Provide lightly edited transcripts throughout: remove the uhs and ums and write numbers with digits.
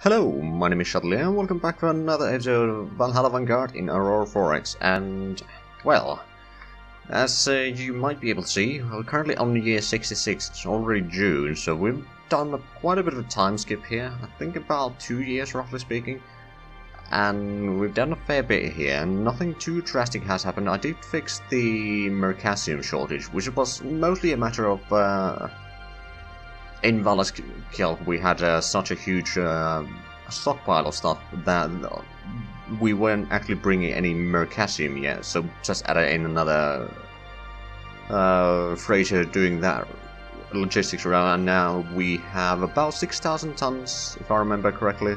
Hello, my name is Zhatelier and welcome back to another episode of Valhalla Vanguard in Aurora Forex. And, well, as you might be able to see, we're currently on year 66, it's already June, so we've done quite a bit of a time skip here. I think about 2 years, roughly speaking. And we've done a fair bit here, and nothing too drastic has happened. I did fix the mercasium shortage, which was mostly a matter of in Valhalla we had such a huge stockpile of stuff that we weren't actually bringing any mercasium yet, so just added in another freighter doing that logistics around, and now we have about 6,000 tons, if I remember correctly.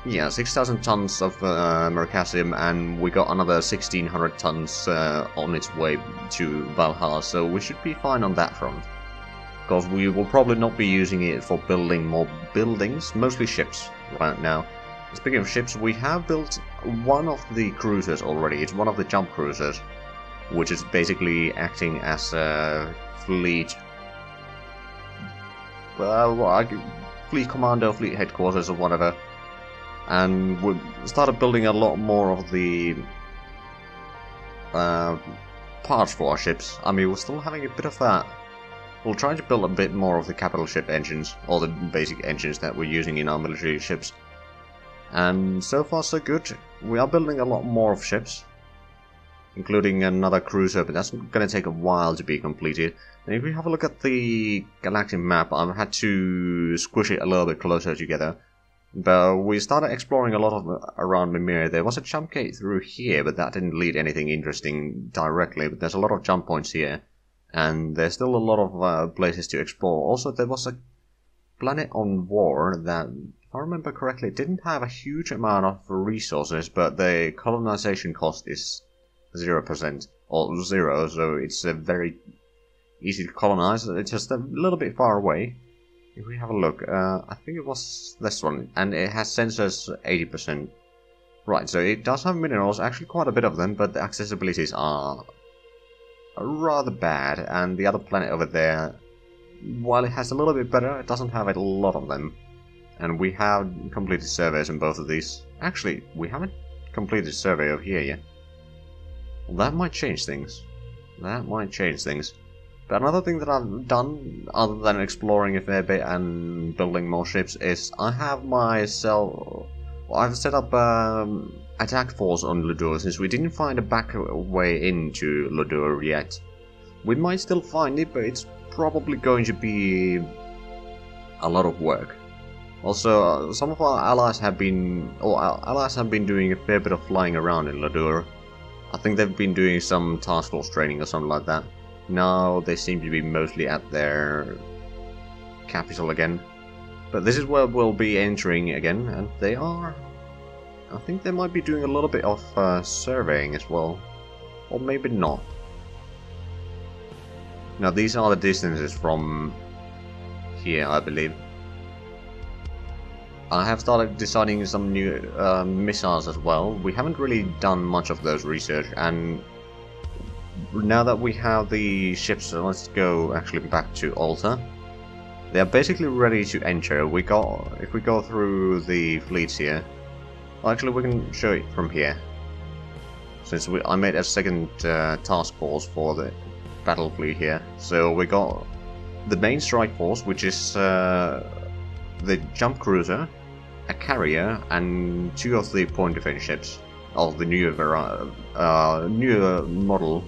Yeah, 6,000 tons of mercasium, and we got another 1,600 tons on its way to Valhalla, so we should be fine on that front. Because we will probably not be using it for building more buildings, mostly ships right now. Speaking of ships, we have built one of the cruisers already. It's one of the jump cruisers, which is basically acting as a fleet... fleet commander, fleet headquarters or whatever. And we started building a lot more of the parts for our ships. I mean, we're still having a bit of that. We'll try to build a bit more of the capital ship engines, all the basic engines that we're using in our military ships. And so far so good. We are building a lot more of ships, including another cruiser, but that's going to take a while to be completed. And if we have a look at the galactic map, I've had to squish it a little bit closer together. But we started exploring a lot of around Mimir. There was a jump gate through here, but that didn't lead anything interesting directly. But there's a lot of jump points here, and there's still a lot of places to explore. Also, there was a planet on war that, if I remember correctly, didn't have a huge amount of resources, but the colonization cost is 0% or 0, so it's very easy to colonize. It's just a little bit far away. If we have a look, I think it was this one, and it has sensors 80%. Right, so it does have minerals, actually quite a bit of them, but the accessibilities are rather bad, and the other planet over there, while it has a little bit better, it doesn't have a lot of them. And we have completed surveys in both of these. Actually, we haven't completed a survey over here yet. Well, that might change things. That might change things. But another thing that I've done, other than exploring a fair bit and building more ships, is I have myself... Well, I've set up attack force on Lodur, since we didn't find a back way into Lodur yet. We might still find it, but it's probably going to be a lot of work. Also, some of our allies have been... our allies have been doing a fair bit of flying around in Lodur. I think they've been doing some task force training or something like that. Now they seem to be mostly at their capital again. But this is where we'll be entering again, and they are... I think they might be doing a little bit of surveying as well. Or maybe not. Now these are the distances from here, I believe. I have started designing some new missiles as well. We haven't really done much of those research, and now that we have the ships, let's go actually back to Alta. They are basically ready to enter. If we go through the fleets here, well, actually we can show it from here. Since I made a second task force for the battle fleet here. So we got the main strike force, which is the jump cruiser, a carrier, and 2 of the point defense ships of the newer model.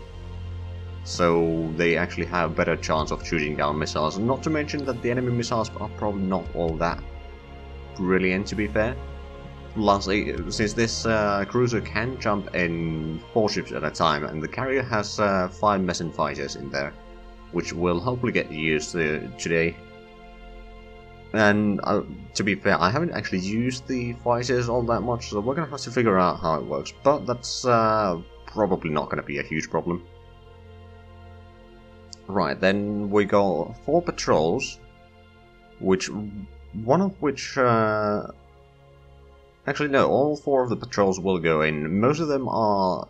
So they actually have a better chance of shooting down missiles. Not to mention that the enemy missiles are probably not all that brilliant, to be fair. Lastly, since this cruiser can jump in 4 ships at a time, and the carrier has 5 meson fighters in there, which will hopefully get used today. And to be fair, I haven't actually used the fighters all that much, so we're going to have to figure out how it works. But that's probably not going to be a huge problem. Right, then we got 4 patrols, one of which, actually no, all 4 of the patrols will go in. Most of them are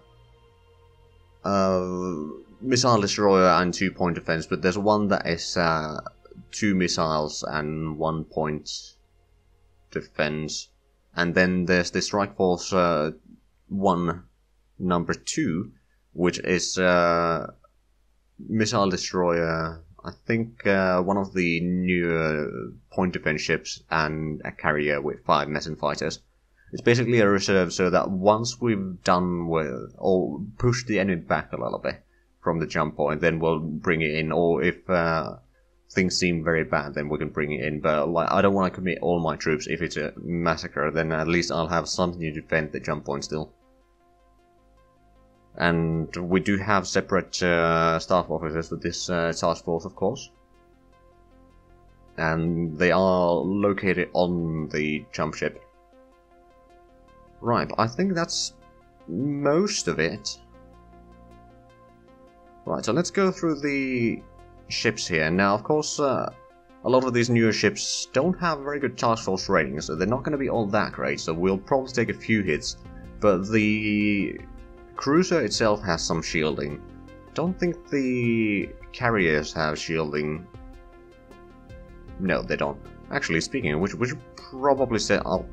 missile destroyer and 2-point defense, but there's one that is 2 missiles and 1 point defense. And then there's the Strike Force 1 number 2, which is missile destroyer, I think one of the newer point defense ships, and a carrier with 5 Messen fighters. It's basically a reserve so that once we've done with, or pushed the enemy back a little bit from the jump point, then we'll bring it in, or if things seem very bad, then we can bring it in. But like, I don't want to commit all my troops. If it's a massacre, then at least I'll have something to defend the jump point still. And we do have separate staff officers with this task force, of course. And they are located on the jump ship. Right, but I think that's most of it. Right, so let's go through the ships here. Now, of course, a lot of these newer ships don't have very good task force ratings, so they're not going to be all that great, so we'll probably take a few hits. But the cruiser itself has some shielding. Don't think the carriers have shielding. No, they don't. Actually, speaking of which, we should probably set up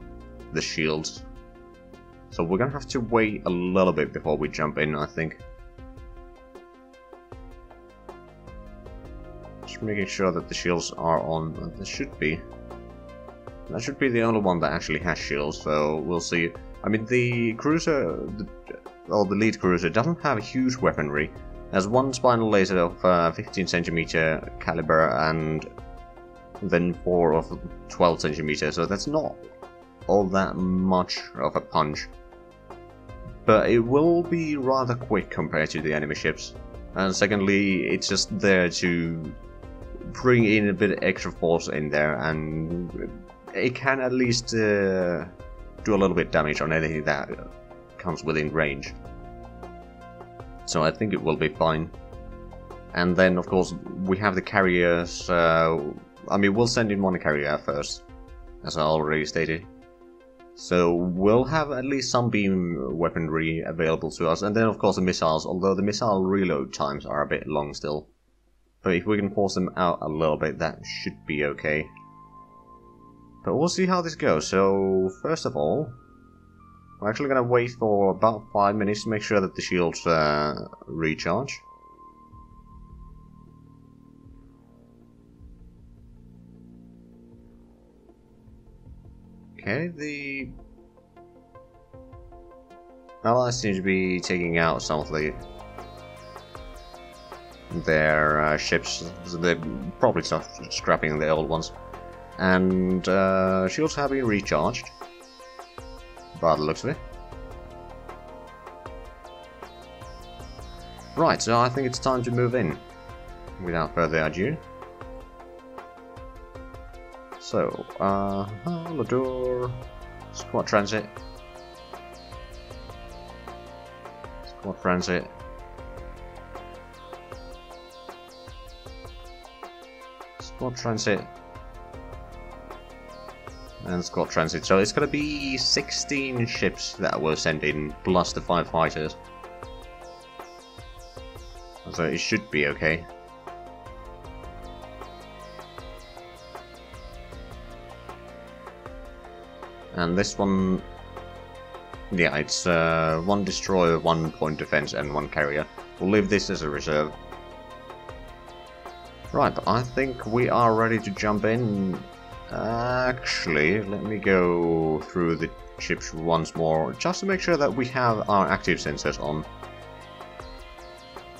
the shields. So we're gonna have to wait a little bit before we jump in, I think. Just making sure that the shields are on. There should be. That should be the only one that actually has shields, so we'll see. I mean, the cruiser, the lead cruiser, doesn't have a huge weaponry. It has one spinal laser of 15 centimeter caliber and then 4 of 12 centimeter, so that's not all that much of a punch. But it will be rather quick compared to the enemy ships. And secondly, it's just there to bring in a bit of extra force in there, and it can at least do a little bit damage on anything that comes within range. So I think it will be fine. And then, of course, we have the carriers. I mean, we'll send in one carrier first, as I already stated. So we'll have at least some beam weaponry available to us. And then, of course, the missiles, although the missile reload times are a bit long still. But if we can force them out a little bit, that should be okay. But we'll see how this goes. So, first of all, we're actually going to wait for about 5 minutes to make sure that the shields recharge. Okay, the Allies seem to be taking out some of their ships. So they're probably scrapping the old ones. And shields have been recharged, by the looks of it. Right, so I think it's time to move in, without further ado. So, Lodur, squad transit, squad transit, squad transit, and squad transit. So it's going to be 16 ships that were sent in, plus the 5 fighters. So it should be okay. And this one, yeah, it's 1 destroyer, 1 point defense, and 1 carrier. We'll leave this as a reserve. Right, but I think we are ready to jump in. Actually, let me go through the ships once more, just to make sure that we have our active sensors on.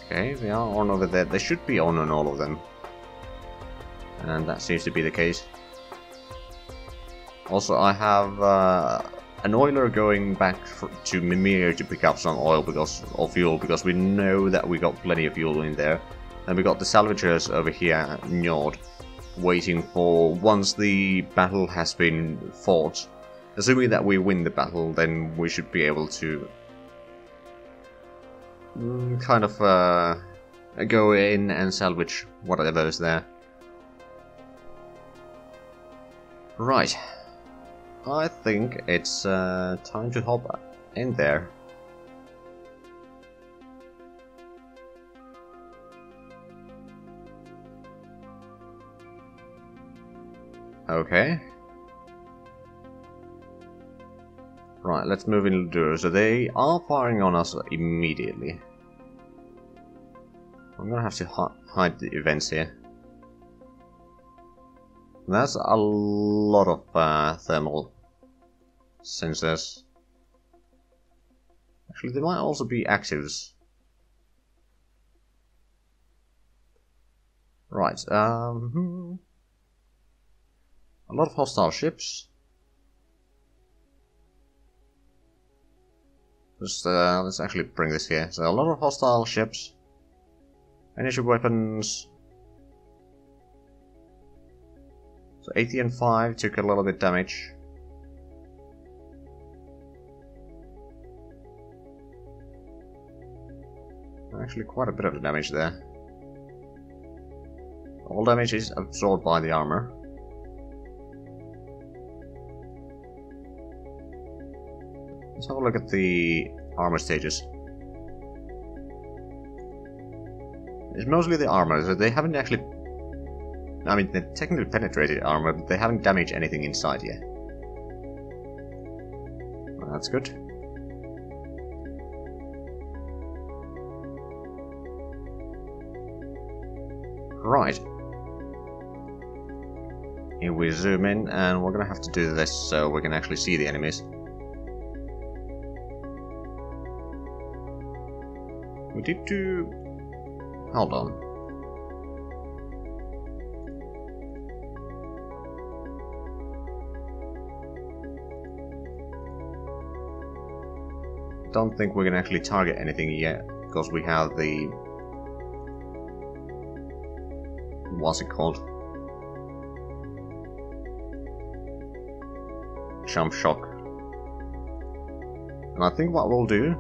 Okay, they are on over there. They should be on all of them. And that seems to be the case. Also, I have an oiler going back to Mimir to pick up some oil or fuel, because we know that we got plenty of fuel in there. And we got the salvagers over here at Njord, waiting for once the battle has been fought. Assuming that we win the battle, then we should be able to kind of go in and salvage whatever is there. Right. I think it's time to hop in there. Okay. Right, let's move in Lodur. So they are firing on us immediately. I'm gonna have to hide the events here. That's a lot of thermal sensors. Actually, there might also be actives. Right, a lot of hostile ships. Let's actually bring this here. So a lot of hostile ships. Energy weapons. So Ep85 took a little bit damage. Actually quite a bit of damage there. All damage is absorbed by the armor. Let's have a look at the armor stages. It's mostly the armor, so they haven't actually... I mean, they technically penetrated armor, but they haven't damaged anything inside yet. Well, that's good. Right. Here we zoom in, and we're gonna have to do this so we can actually see the enemies. We did do... Hold on. Don't think we can actually target anything yet, because we have the... What's it called? Jump shock. And I think what we'll do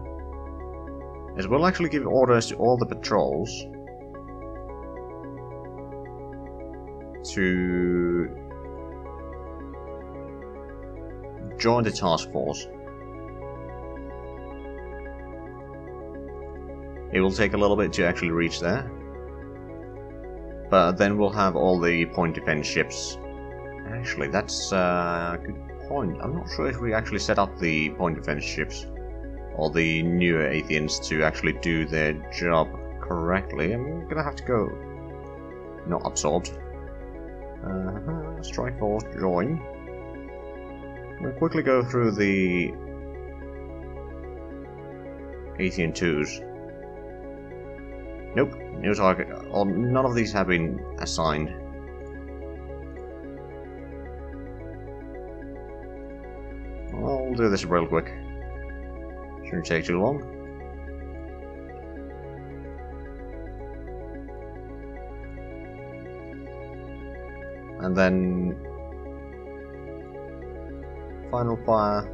is we'll actually give orders to all the patrols to join the task force. It will take a little bit to actually reach there, but then we'll have all the point defense ships. Actually, that's a good point. I'm not sure if we actually set up the point defense ships or the newer Athenians to actually do their job correctly. I'm gonna have to go... Not absorbed. Strike force, join. We'll quickly go through the Athenian 2s. Nope, no target. Or none of these have been assigned. I'll do this real quick. Shouldn't take too long. And then final fire.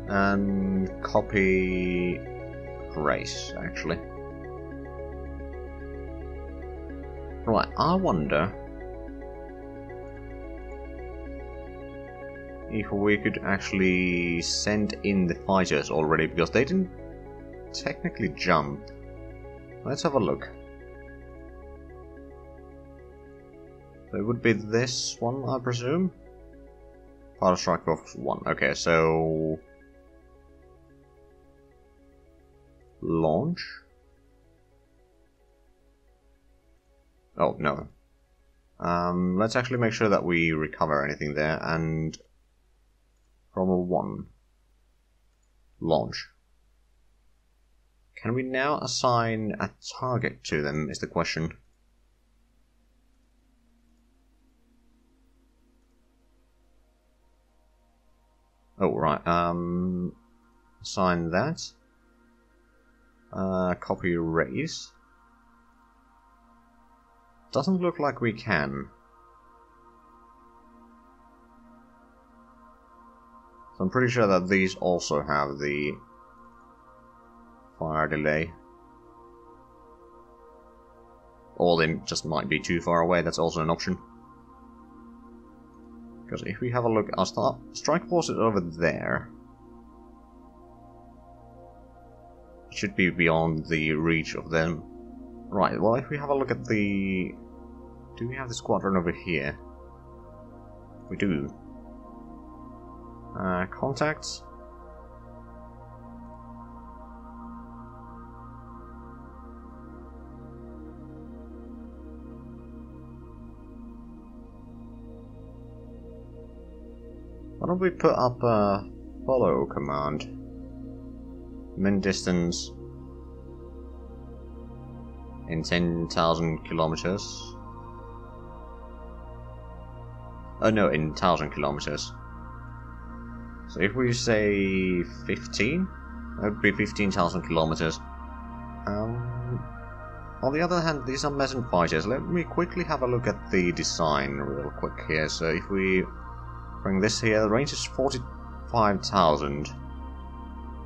And copy race, actually. Right, I wonder if we could actually send in the fighters already, because they didn't technically jump. Let's have a look. So it would be this one, I presume? Power strike force 1. Okay, so... Launch? Oh, no. Let's actually make sure that we recover anything there, and... From a 1. Launch. Can we now assign a target to them, is the question. Oh, right, assign that. Copy race. Doesn't look like we can. So I'm pretty sure that these also have the fire delay. Or they just might be too far away, that's also an option. Because if we have a look, our strike force is over there. should be beyond the reach of them. Right, well, if we have a look at the... Do we have the squadron over here? We do. Contacts? Why don't we put up a follow command? Min distance in 10,000 kilometers. Oh no, in 1,000 kilometers. So if we say 15, that would be 15,000 kilometers. On the other hand, these are meson fighters. Let me quickly have a look at the design real quick here. So if we bring this here, the range is 45,000.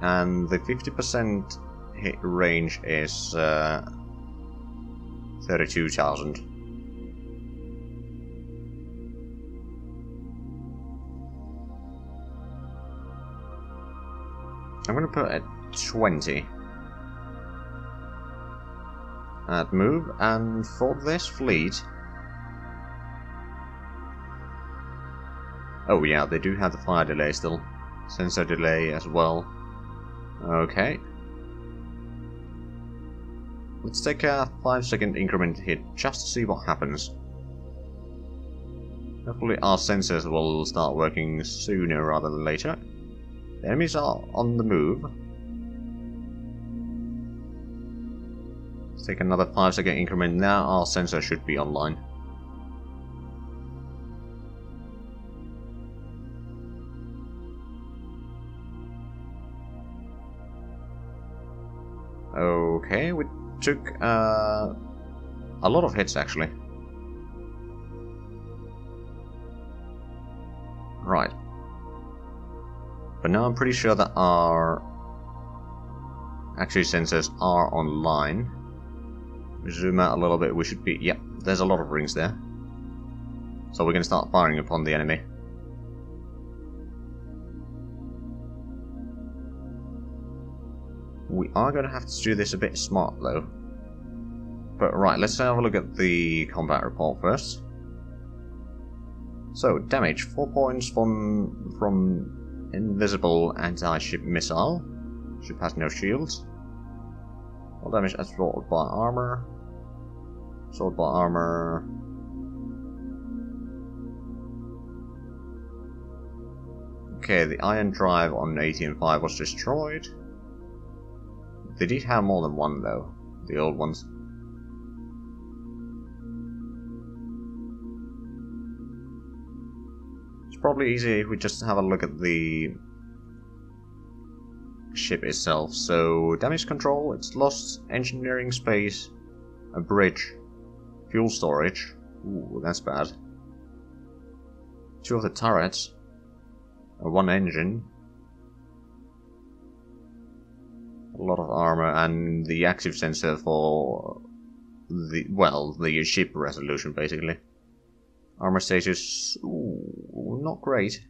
And the 50% hit range is 32,000. I'm going to put at 20. At move, and for this fleet... Oh yeah, they do have the fire delay still. Sensor delay as well. Okay. Let's take a 5-second increment hit just to see what happens. Hopefully our sensors will start working sooner rather than later. The enemies are on the move. Let's take another 5-second increment. Now our sensor should be online. Okay, we took a lot of hits actually. Right. But now I'm pretty sure that our actually sensors are online. We zoom out a little bit, we should be... Yep, there's a lot of rings there. So we're going to start firing upon the enemy. We are going to have to do this a bit smart though. But right, let's have a look at the combat report first. So, damage, 4 points from invisible anti-ship missile. Ship has no shields. All damage absorbed by armor. Absorbed by armor. Okay, the iron drive on 85 was destroyed. They did have more than one though, the old ones. It's probably easier if we just have a look at the ship itself. So, damage control, it's lost engineering space, a bridge, fuel storage. Ooh, that's bad. 2 of the turrets, 1 engine. A lot of armor, and the active sensor for the, well, the ship resolution basically. Armor status, ooh, not great.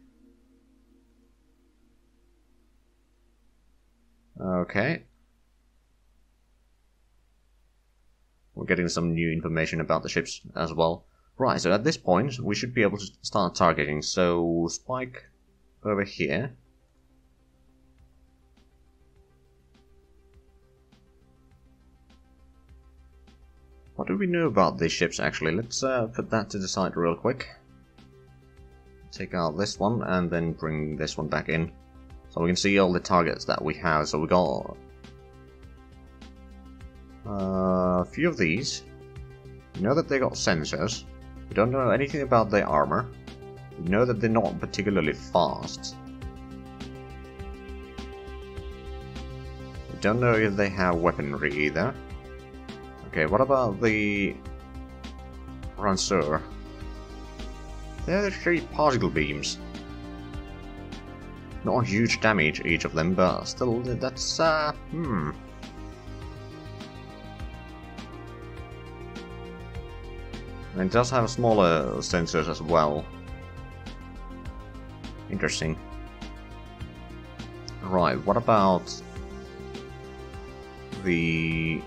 Okay. We're getting some new information about the ships as well. Right, so at this point we should be able to start targeting. So spike over here. What do we know about these ships actually? Let's put that to the side real quick. Take out this one and then bring this one back in. So we can see all the targets that we have. So we got a few of these. We know that they got sensors. We don't know anything about their armor. We know that they're not particularly fast. We don't know if they have weaponry either. Okay, what about the Ranseur? They're 3 particle beams. Not a huge damage each of them, but still, that's And it does have smaller sensors as well. Interesting. Right, what about the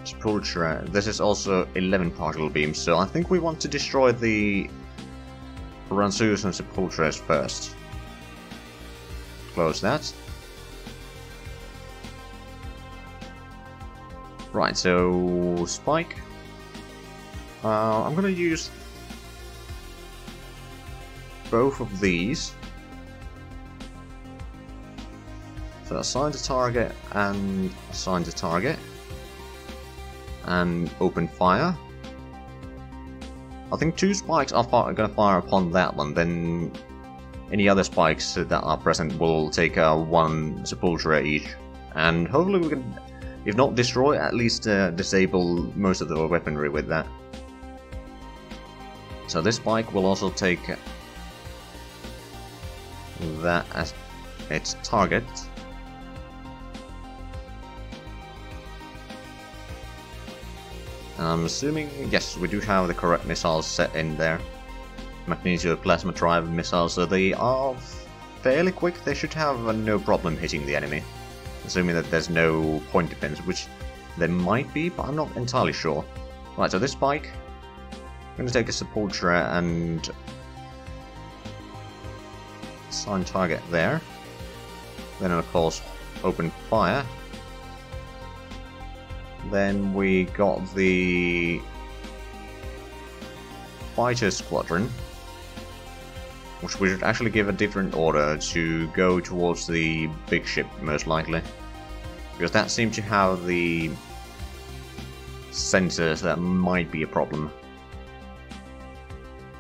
Sepulchre. This is also 11 particle beams, so I think we want to destroy the Ransus and Sepulchres first. Close that. Right, so Spike. I'm gonna use both of these. So assign to target and assign to target. And open fire. I think 2 spikes are going to fire upon that one, then any other spikes that are present will take 1 Sepulchre each. And hopefully we can, if not destroy, at least disable most of the weaponry with that. So this spike will also take that as its target. I'm assuming, yes, we do have the correct missiles set in there. Magnesio Plasma Drive missiles, so they are fairly quick. They should have no problem hitting the enemy. Assuming that there's no point defense, which there might be, but I'm not entirely sure. Right, so this spike, I'm going to take a Sepulchre and assign target there. Then of course open fire. Then we got the fighter squadron, which we should actually give a different order to go towards the big ship, most likely. Because that seems to have the sensors that might be a problem.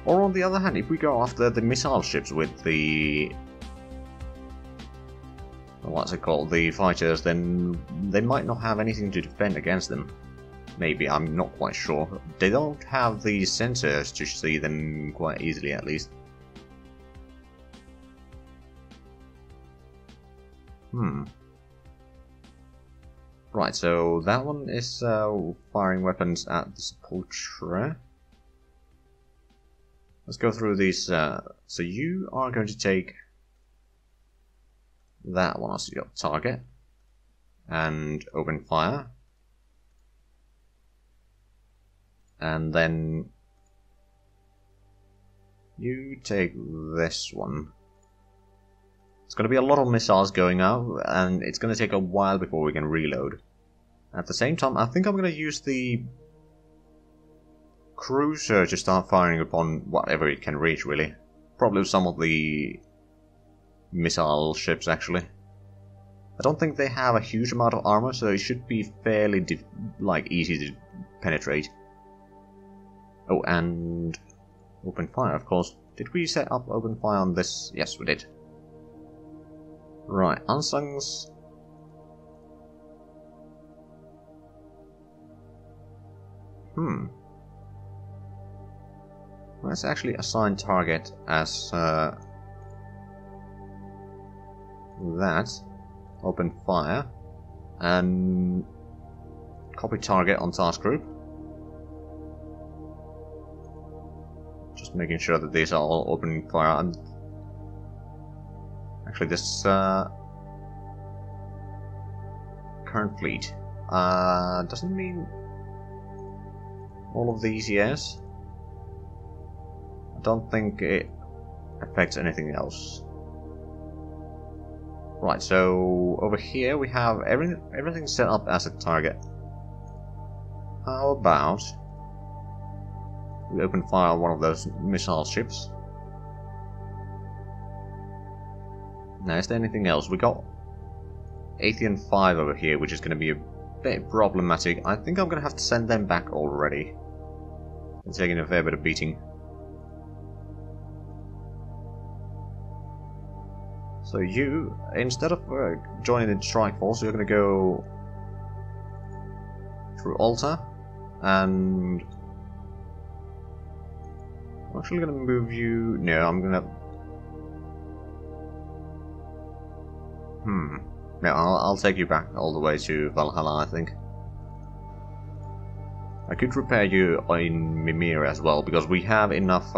Or on the other hand, if we go after the missile ships with the... what's it called? The fighters, then they might not have anything to defend against them. Maybe, I'm not quite sure. They don't have the sensors to see them quite easily, at least. Right, so that one is firing weapons at the Sepulchre. Let's go through these. So you are going to take that one as your target and open fire. And then you take this one. It's going to be a lot of missiles going out, and it's going to take a while before we can reload. At the same time, I think I'm going to use the cruiser to start firing upon whatever it can reach, really. Probably some of the missile ships, actually. I don't think they have a huge amount of armor, so it should be fairly easy to penetrate. Oh, and open fire, of course. Did we set up open fire on this? Yes, we did. Right, Unsungs. Let's actually assign target as that. Open fire. And copy target on task group. Just making sure that these are all opening fire. And actually, this current fleet doesn't mean all of these, yes. I don't think it affects anything else. Right, so over here we have everything set up as a target. How about we open fire on one of those missile ships? Now, is there anything else? We got Athean 5 over here, which is going to be a bit problematic. I think I'm going to have to send them back already. They're taking a fair bit of beating. So you, instead of joining the strike force, you're going to go through Alta, and I'm actually going to move you. No, I'm going to. No, I'll take you back all the way to Valhalla, I think. I could repair you in Mimir as well, because we have enough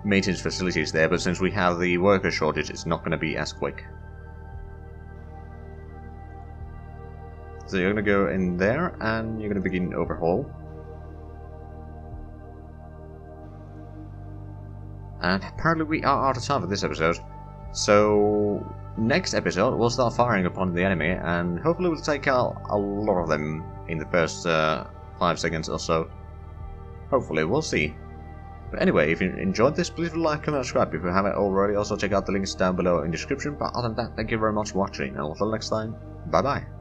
maintenance facilities there, but since we have the worker shortage, it's not going to be as quick. So you're gonna go in there, and you're gonna begin overhaul. And apparently we are out of time for this episode. So next episode we'll start firing upon the enemy, and hopefully we'll take out a lot of them in the first 5 seconds or so. Hopefully, we'll see. But anyway, if you enjoyed this, please like, comment, subscribe if you haven't already. Also check out the links down below in the description. But other than that, thank you very much for watching, and until next time, bye bye.